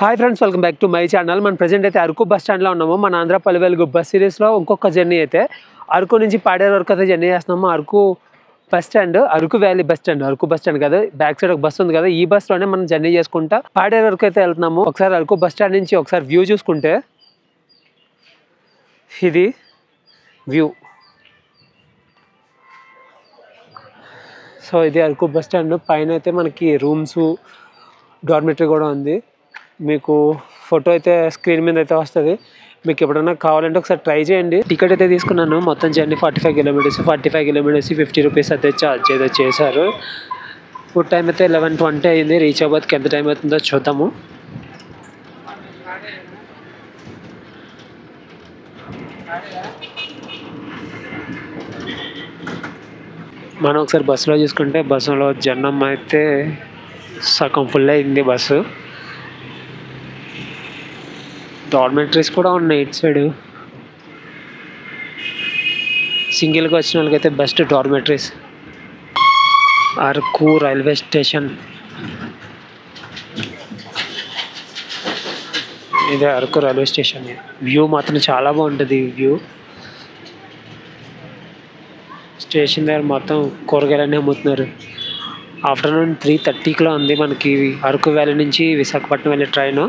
Hi friends, welcome back to my channel. మన present అయితే Araku bus స్టాండ్లో ఉన్నాము. మన ఆంధ్ర పల్లె బస్ సిరీస్లో ఇంకొక జర్నీ అయితే అరకు నుంచి పాడేరు వరకు అయితే జర్నీ చేస్తున్నాము. Araku bus stand, Araku valley bus stand, Araku bus stand కదా, బ్యాక్ సైడ్ ఒక బస్ ఉంది కదా, ఈ బస్లోనే మనం జర్నీ చేసుకుంటా పాడేరు వరకు అయితే వెళ్తున్నాము. ఒకసారి అరకు బస్ స్టాండ్ నుంచి ఒకసారి వ్యూ చూసుకుంటే ఇది వ్యూ. సో ఇది అరకు బస్ స్టాండ్ పైన అయితే మనకి రూమ్స్, డార్మెటరీ కూడా ఉంది. మీకు ఫోటో అయితే స్క్రీన్ మీద అయితే వస్తుంది. మీకు ఎప్పుడైనా కావాలంటే ఒకసారి ట్రై చేయండి. టికెట్ అయితే తీసుకున్నాను. మొత్తం జర్నీ 45 కిలోమీటర్స్ 50 రూపీస్ అయితే ఛార్జ్ అయితే చేశారు. ఫుడ్ టైం అయితే 11:20 అయింది. రీచ్ అవ్వడానికి ఎంత టైం అవుతుందో చూద్దాము. మనం ఒకసారి బస్సులో చూసుకుంటే బస్సులో జనం అయితే సగం ఫుల్ అయింది బస్సు. డార్మెటరీస్ కూడా ఉన్నాయి ఇటు సైడ్. సింగిల్గా వచ్చిన వాళ్ళకైతే best dormitories. Araku railway station, ఇదే అరకు రైల్వే స్టేషన్. వ్యూ మాత్రం చాలా బాగుంటుంది. వ్యూ స్టేషన్ దగ్గర మొత్తం కూరగాయలన్నీ అమ్ముతున్నారు. ఆఫ్టర్నూన్ 3:30 ఉంది మనకి అరకు వ్యాలీ నుంచి విశాఖపట్నం వెళ్ళే ట్రైను.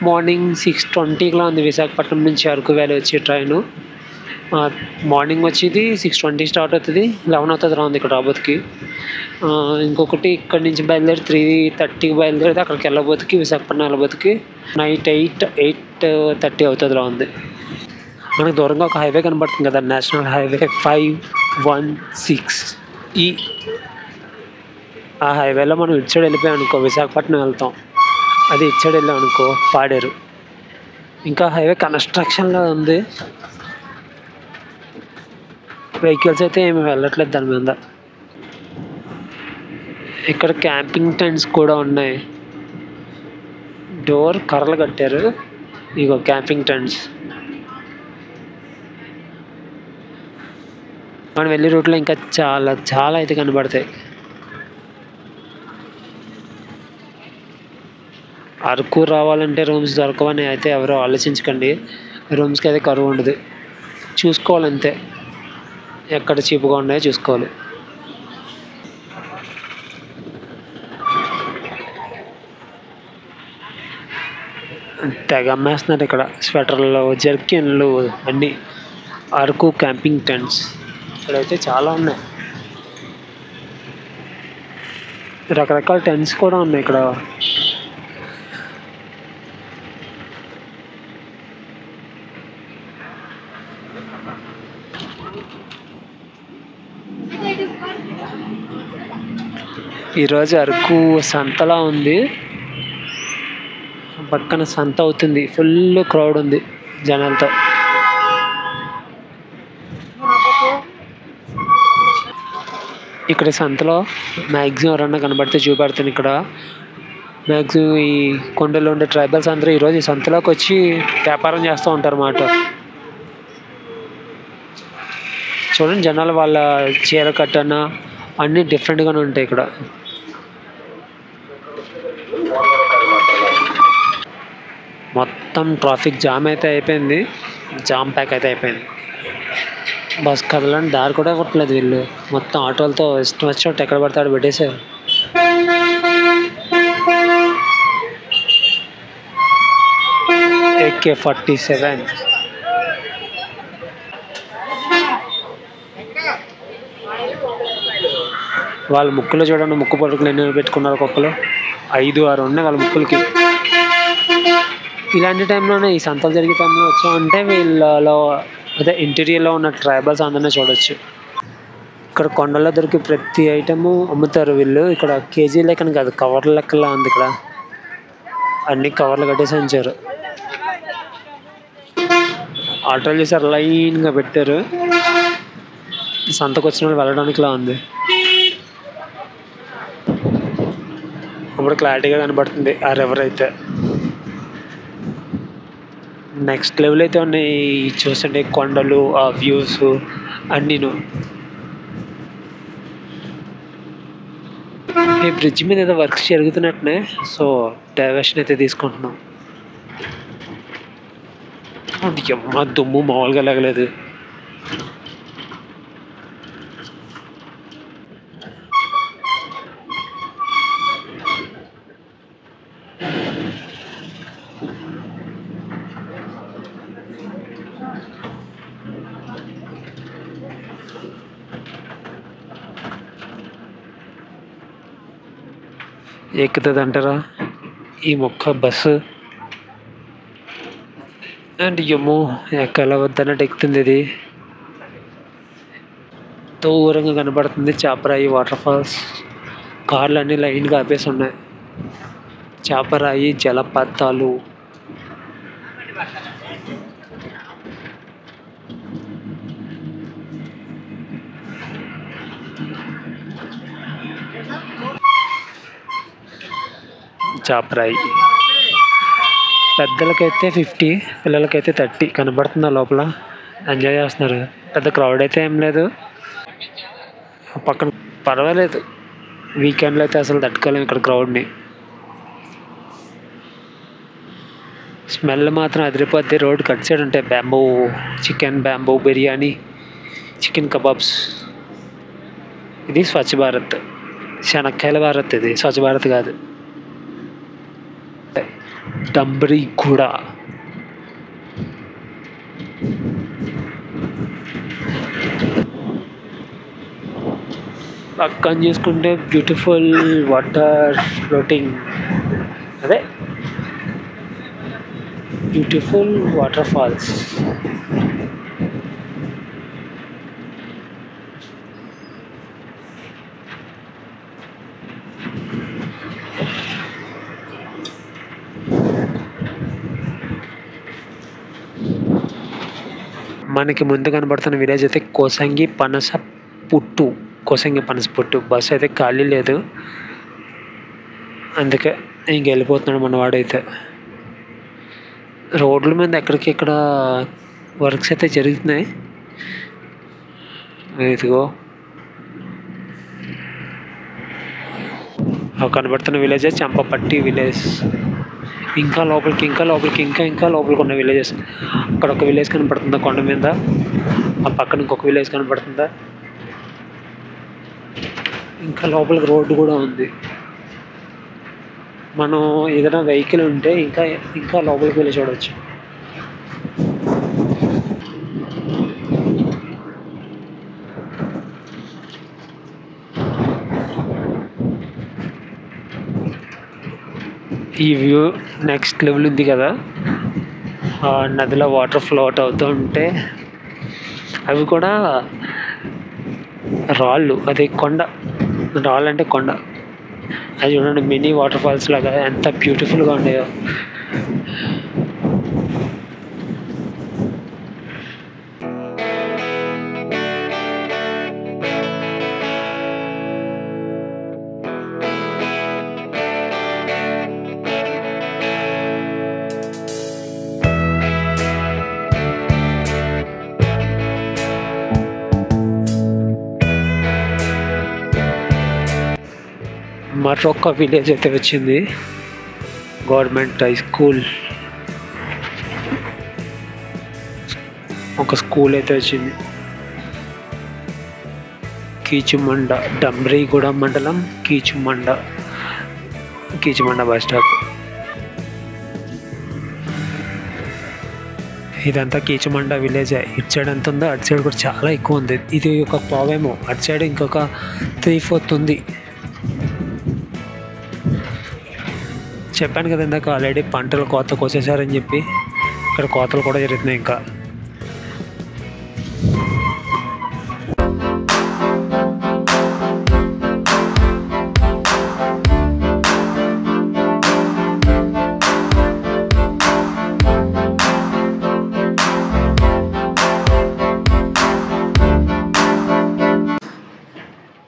మార్నింగ్ 6:20 ఉంది విశాఖపట్నం నుంచి అరకు వ్యాలీ వచ్చే ట్రైను. మార్నింగ్ వచ్చేది 6:20 స్టార్ట్ అవుతుంది, 11 అవుతుంది రాఉంది ఇక్కడ రాబోతుకి. ఇంకొకటి ఇక్కడ నుంచి బయలుదేరి 3:30 బయలుదేరితే అక్కడికి వెళ్ళబోతుకి, విశాఖపట్నం వెళ్ళబోతుకి నైట్ 8:30 అవుతుంది రాఉంది. మనకు దూరంగా ఒక హైవే కనబడుతుంది కదా, నేషనల్ హైవే 516. ఆ హైవేలో మనం ఇటు సైడ్ వెళ్ళిపోయాం అనుకో విశాఖపట్నం వెళ్తాం. అది ఇటు సైడ్ వెళ్ళాం అనుకో పాడేరు. ఇంకా హైవే కన్స్ట్రక్షన్లో ఉంది. వెహికల్స్ అయితే ఏమి వెళ్ళట్లేదు దాని మీద. ఇక్కడ క్యాంపింగ్ టెంట్స్ కూడా ఉన్నాయి. డోర్ కర్రలు కట్టారు. ఇగో క్యాంపింగ్ టెంట్స్. మనం వెళ్ళే రూట్లో ఇంకా చాలా చాలా అయితే కనబడతాయి. అరకు రావాలంటే రూమ్స్ దొరకవని అయితే ఎవరో ఆలోచించకండి. రూమ్స్కి అయితే కరువు ఉండదు. చూసుకోవాలంతే, ఎక్కడ చీప్గా ఉన్నాయో చూసుకోవాలి. తెగ అమ్మేస్తున్నారు ఇక్కడ స్వెటర్లు, జర్కిన్లు అన్నీ. అరకు క్యాంపింగ్ టెంట్స్ ఇక్కడైతే చాలా ఉన్నాయి. రకరకాల టెంట్స్ కూడా ఉన్నాయి ఇక్కడ. ఈరోజు అరకు సంతలా ఉంది. పక్కన సంత అవుతుంది. ఫుల్ క్రౌడ్ ఉంది జనాలతో. ఇక్కడ సంతలో మ్యాక్సిమం ఎవరన్నా కనబడితే చూపెడతాను. ఇక్కడ మ్యాక్సిమం ఈ కొండల్లో ఉండే ట్రైబల్స్ అందరూ ఈరోజు ఈ సంతలోకి వచ్చి వ్యాపారం చేస్తూ ఉంటారు అన్నమాట. చూడండి జనాలు వాళ్ళ చీర కట్టన అన్నీ డిఫరెంట్గానే ఉంటాయి ఇక్కడ. మొత్తం ట్రాఫిక్ జామ్ అయితే అయిపోయింది. జామ్ ప్యాక్ అయితే అయిపోయింది. బస్ కదలని దారి కూడా కొట్టలేదు వీళ్ళు. మొత్తం ఆటోలతో ఇష్టం వచ్చినట్టు ఎక్కడ పడతాడు పెట్టేశారు. AK-47 వాళ్ళ ముక్కులో చూడండి, ముక్కు పొడుకులు ఎన్ని పెట్టుకున్నారు. ఒక్కొక్కరు 5-6 ఉన్నాయి వాళ్ళ ముక్కులకి. ఇలాంటి టైంలోనే, ఈ సంతలు జరిగే టైంలో వచ్చామంటే వీళ్ళలో అదే ఇంటీరియర్లో ఉన్న ట్రైబల్స్ అందరినీ చూడొచ్చు. ఇక్కడ కొండల్లో దొరికి ప్రతి ఐటము అమ్ముతారు వీళ్ళు. ఇక్కడ కేజీ లెక్కన కాదు, కవర్ల లెక్కలా ఉంది. ఇక్కడ అన్ని కవర్లు కట్టేసి ఉంచారు. ఆటోలు చేశారు, లైన్గా పెట్టారు. సంతకు వచ్చిన వాళ్ళు వెళ్ళడానికిలా ఉంది. ఇప్పుడు క్లారిటీగా కనబడుతుంది ఆ రివర్ అయితే. నెక్స్ట్ లెవెల్ అయితే ఉన్నాయి. చూస్తుంటే కొండలు, ఆ వ్యూస్ అన్నీను. ఈ బ్రిడ్జ్ మీద ఏదో వర్క్స్ జరుగుతున్నట్టునే, సో డైవర్షన్ అయితే తీసుకుంటున్నాం. అది అమ్మ దుమ్ము మామూలుగా లేగలేదు. ఎక్కుతుంది అంటారా ఈ మొక్క బస్సు? అండ్ ఏమో ఎక్కల వద్దన్నట్టు ఎక్కుతుంది. ఇది దూరంగా కనబడుతుంది చాపరాయి వాటర్ ఫాల్స్. కార్లు అన్నీ లైన్గా ఆపేసి ఉన్నాయి. చాపరాయి జలపాతాలు. చాపరాయి పెద్దలకైతే 50, పిల్లలకైతే 30 కనబడుతుందా లోపల. ఎంజాయ్ చేస్తున్నారు. పెద్ద క్రౌడ్ అయితే ఏం లేదు. పక్కన పర్వాలేదు. వీకెండ్లో అయితే అసలు తట్టుకోలేము ఇక్కడ క్రౌడ్ని. స్మెల్ మాత్రం అదిరిపోద్ది. రోడ్ కట్ సైడ్ ఉంటాయి bamboo chicken, bamboo biryani, chicken kebabs. ఇది స్వచ్ఛ భారత్, శనక్కాయల భారత్. ఇది స్వచ్ఛ భారత్ కాదు. డంబరీ కూడా పక్కన చూసుకుంటే బ్యూటిఫుల్ వాటర్ ఫ్లోటింగ్. అదే బ్యూటిఫుల్ వాటర్ ఫాల్స్. మనకి ముందు కనబడుతున్న విలేజ్ అయితే కోసంగి పనస పుట్టు. కోసంగి పనస పుట్టు. బస్సు అయితే ఖాళీ లేదు, అందుకే ఇంక వెళ్ళిపోతున్నాడు మనవాడైతే. రోడ్ల మీద ఎక్కడికి ఇక్కడ వర్క్స్ అయితే జరుగుతున్నాయి. ఇదిగో కనబడుతున్న విలేజ్ చంపపట్టి విలేజ్. ఇంకా లోపలికి ఇంకా లోపలికి ఉన్న విలేజెస్. అక్కడ ఒక విలేజ్ కనపడుతుందా కొండ మీద, ఆ పక్కన ఇంకొక విలేజ్ కనపడుతుందా. ఇంకా లోపలికి రోడ్డు కూడా ఉంది. మనం ఏదైనా వెహికల్ ఉంటే ఇంకా లోపలికి వెళ్ళి చూడవచ్చు. ఈ వ్యూ నెక్స్ట్ లెవెల్ ఉంది కదా. నదిలో వాటర్ ఫ్లోట్ అవుతూ ఉంటే అవి కూడా రాళ్ళు. అది కొండ, రాళ్ళు అంటే కొండ. అది చూడండి మినీ వాటర్ ఫాల్స్ లాగా ఎంత బ్యూటిఫుల్గా ఉండేవో. మరొక విలేజ్ అయితే వచ్చింది, గవర్నమెంట్ హై స్కూల్. ఒక స్కూల్ అయితే వచ్చింది. కీచుమండ, డంబ్రీగూడెం మండలం, కీచుమండ బస్ స్టాప్. ఇదంతా కీచుమండ విలేజ్. ఇటు సైడ్ ఎంత ఉందో అటు సైడ్ కూడా చాలా ఎక్కువ ఉంది. ఇది ఒక పావేమో, అటు సైడ్ ఇంకొక 3/4 ఉంది. చెప్పాను కదా ఇందాక ఆల్రెడీ పంటలు కోత కోసేసారని చెప్పి. ఇక్కడ కోతలు కూడా జరుగుతున్నాయి ఇంకా.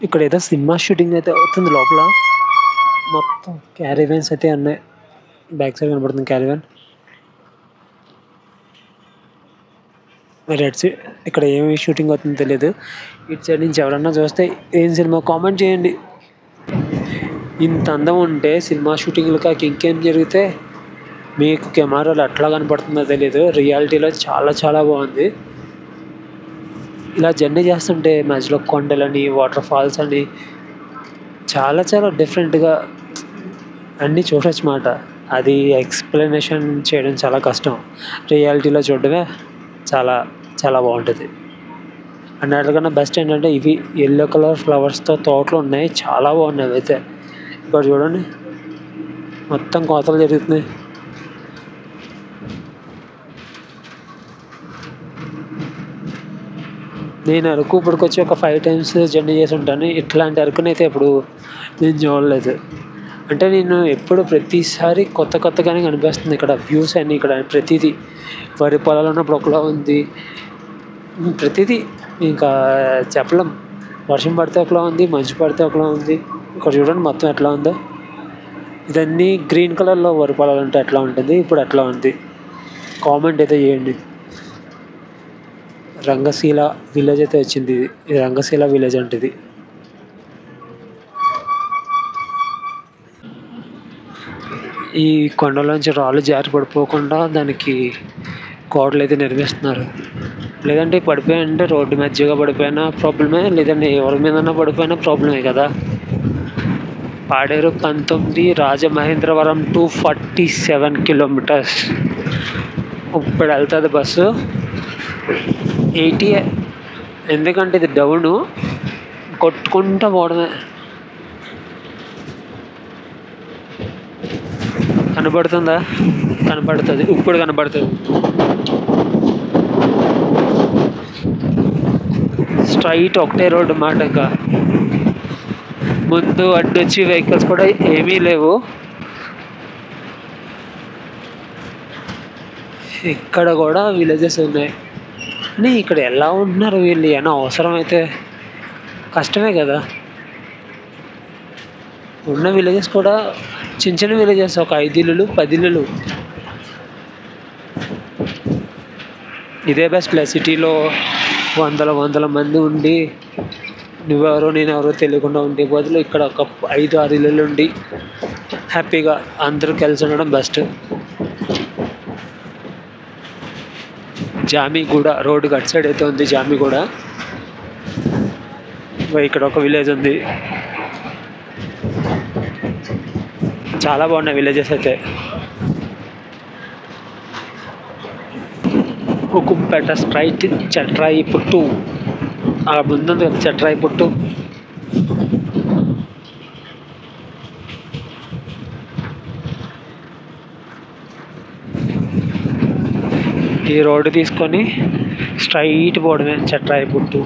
ఇక్కడ ఏదో సినిమా షూటింగ్ అయితే అవుతుంది లోపల. మొత్తం క్యారీవ్యాన్స్ అయితే ఉన్నాయి. బ్యాక్ సైడ్ కనబడుతుంది క్యారీవ్యాన్. మరి అటు సైడ్ ఇక్కడ ఏమి షూటింగ్ అవుతుందో తెలియదు. ఇటు సైడ్ నుంచి ఎవరన్నా చూస్తే ఏం సినిమా కామెంట్ చేయండి. ఇంత అందం ఉంటే సినిమా షూటింగ్లకి ఇంకేం జరిగితే మీకు కెమెరాలో ఎట్లా కనపడుతుందో తెలీదు. రియాలిటీలో చాలా చాలా బాగుంది. ఇలా జర్నీ చేస్తుంటే మధ్యలో కొండలని, వాటర్ ఫాల్స్ అని చాలా చాలా డిఫరెంట్గా అన్నీ చూడొచ్చు మాట. అది ఎక్స్ప్లెనేషన్ చేయడం చాలా కష్టం. రియాలిటీలో చూడడమే చాలా చాలా బాగుంటుంది. అన్నిటికన్నా బెస్ట్ ఏంటంటే ఇవి ఎల్లో కలర్ ఫ్లవర్స్తో తోటలు ఉన్నాయి, చాలా బాగున్నాయి అవైతే. ఇక్కడ చూడండి మొత్తం కోతలు జరుగుతున్నాయి. నేను అరకు ఇప్పటికొచ్చి ఒక 5 times జర్నీ చేసి ఉంటాను. ఇట్లాంటి అరకునైతే ఎప్పుడు నేను చూడలేదు. అంటే నేను ఎప్పుడు ప్రతిసారి కొత్త కొత్తగానే కనిపిస్తుంది ఇక్కడ వ్యూస్ అన్నీ. ఇక్కడ ప్రతిదీ వరి పొలాలు ఉన్నప్పుడు ఒకలా ఉంది, ప్రతిదీ ఇంకా చెప్పలేం. వర్షం పడితే ఒకలా ఉంది, మంచు పడితే ఒకలా ఉంది. ఇక్కడ చూడండి మొత్తం ఎట్లా ఉందో. ఇదన్నీ గ్రీన్ కలర్లో వరి పొలాలు ఉంటే ఎట్లా ఉంటుంది, ఇప్పుడు ఎట్లా ఉంది కామెంట్ అయితే చేయండి. రంగశీల విలేజ్ అయితే వచ్చింది. ఇది రంగశీల విలేజ్ అంటే ఇది. ఈ కొండలోంచి రాళ్ళు జారి పడిపోకుండా దానికి గోడలు అయితే నిర్మిస్తున్నారు. లేదంటే పడిపోయాయంటే రోడ్డు మధ్యగా పడిపోయినా ప్రాబ్లమే, లేదంటే ఎవరి మీదన్నా పడిపోయినా ప్రాబ్లమే కదా. పాడేరు 19, రాజమహేంద్రవరం 247 kilometers. ఇప్పుడు వెళ్తుంది బస్సు 80. ఎందుకంటే ఇది డౌను, కొట్టుకుంటూ పోవడమే. కనపడుతుందా? కనపడుతుంది, ఇప్పుడు కనపడుతుంది. స్ట్రైట్ ఒకటే రోడ్డు మాట. ఇంకా ముందు అడ్డొచ్చి వెహికల్స్ కూడా ఏమీ లేవు. ఇక్కడ కూడా విలేజెస్ ఉన్నాయి. కానీ ఇక్కడ ఎలా ఉంటున్నారు వీళ్ళు? ఏమైనా అవసరం అయితే కష్టమే కదా. ఉన్న విలేజెస్ కూడా చిన్న చిన్న విలేజెస్, ఒక 5 ఇల్లులు 10 ఇల్లులు. ఇదే బెస్ట్ ప్లేస్. సిటీలో వందల మంది ఉండి నువ్వెవరో నేనెవరో తెలియకుండా ఉండే బదులు ఇక్కడ ఒక 5-6 ఇల్లులు ఉండి హ్యాపీగా అందరూ కలిసి ఉండడం బెస్ట్. జామిగూడ రోడ్డుకి అటు సైడ్ అయితే ఉంది జామిగూడ. ఇక్కడ ఒక విలేజ్ ఉంది. చాలా బాగున్నాయి విలేజెస్ అయితే. హుకుంపేట స్ట్రైట్ చట్రాయి పుట్టు. ఆ ముందుంది కదా చట్రాయి పుట్టు. ఈ రోడ్డు తీసుకొని స్ట్రైట్ పోవడమే చట్రాయి పుట్టు.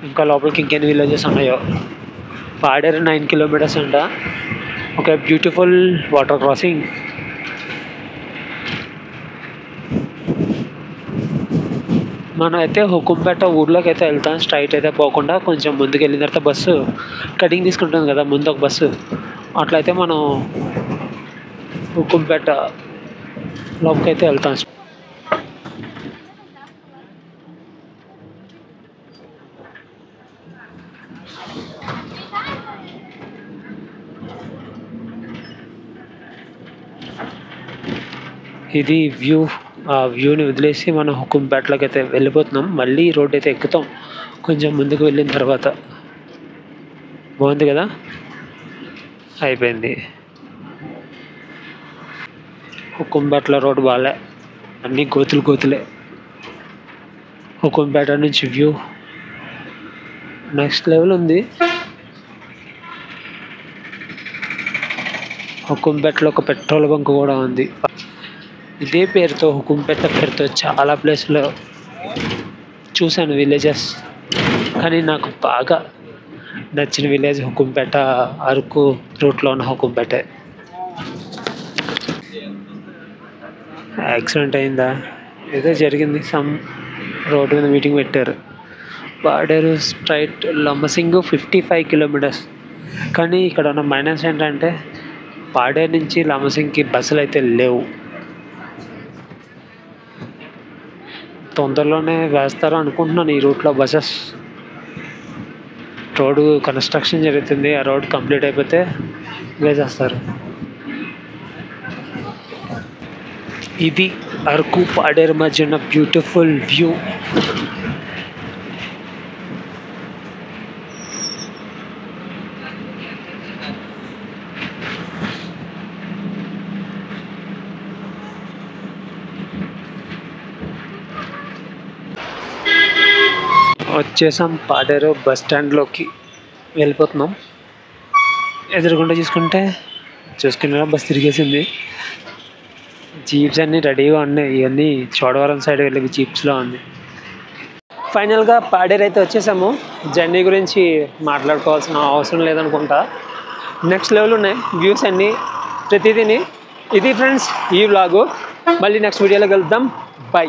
ఇంకా లోపలికి ఇంకెన్ని విలేజెస్ ఉన్నాయో. పాడేరు 9 kilometers అంట. ఒక బ్యూటిఫుల్ వాటర్ క్రాసింగ్. మనం అయితే హుకుంపేట ఊర్లోకి అయితే వెళ్తాం, స్ట్రైట్ అయితే పోకుండా కొంచెం ముందుకు వెళ్ళిన తర్వాత బస్సు కటింగ్ తీసుకుంటుంది కదా ముందు ఒక బస్సు. అట్లయితే మనం హుకుంపేట లోపలికి అయితే వెళ్తాం. ఇది వ్యూ. ఆ వ్యూని వదిలేసి మనం హుకుంపేటలోకి అయితే వెళ్ళిపోతున్నాం. మళ్ళీ రోడ్ అయితే ఎక్కుతాం కొంచెం ముందుకు వెళ్ళిన తర్వాత. బాగుంది కదా. అయిపోయింది. హుకుంపేటలో రోడ్ బాగాలే, అన్నీ గోతులే. హుకుంపేట నుంచి వ్యూ నెక్స్ట్ లెవెల్ ఉంది. హుకుంపేటలో ఒక పెట్రోల్ బంక్ కూడా ఉంది. ఇదే పేరుతో హుకుంపేట పేరుతో చాలా ప్లేస్లో చూశాను విలేజెస్. కానీ నాకు బాగా నచ్చిన విలేజ్ హుకుంపేట, అరకు రూట్లో ఉన్న హుకుంపేటే. యాక్సిడెంట్ అయిందా? ఏదో జరిగింది. సమ్ రోడ్డు మీద మీటింగ్ పెట్టారు. Paderu straight Lambasingi 55 kilometers. కానీ ఇక్కడ ఉన్న మైనస్ ఏంటంటే పాడేరు నుంచి లంబసింగ్కి బస్సులు అయితే లేవు. తొందరలోనే వేస్తారు అనుకుంటున్నాను ఈ రూట్లో బస్సెస్. రోడ్డు కన్స్ట్రక్షన్ జరుగుతుంది. ఆ రోడ్ కంప్లీట్ అయిపోతే వేసేస్తారు. ఇది అరకు పాడేరు మధ్య ఉన్న బ్యూటిఫుల్ వ్యూ. వచ్చేసాం పాడేరు బస్ స్టాండ్లోకి వెళ్ళిపోతున్నాం. ఎదురుగుండా చూసుకున్నా బస్ తిరిగేసింది. జీప్స్ అన్నీ రెడీగా ఉన్నాయి. ఇవన్నీ చోడవరం సైడ్ వెళ్ళే జీప్స్లో ఉంది. ఫైనల్గా పాడేరు అయితే వచ్చేసాము. జర్నీ గురించి మాట్లాడుకోవాల్సిన అవసరం లేదనుకుంటా. నెక్స్ట్ లెవెల్ ఉన్నాయి వ్యూస్ అన్నీ, ప్రతిదీని. ఇది ఫ్రెండ్స్ ఈ వ్లాగు. మళ్ళీ నెక్స్ట్ వీడియోలో కలుద్దాం. బై.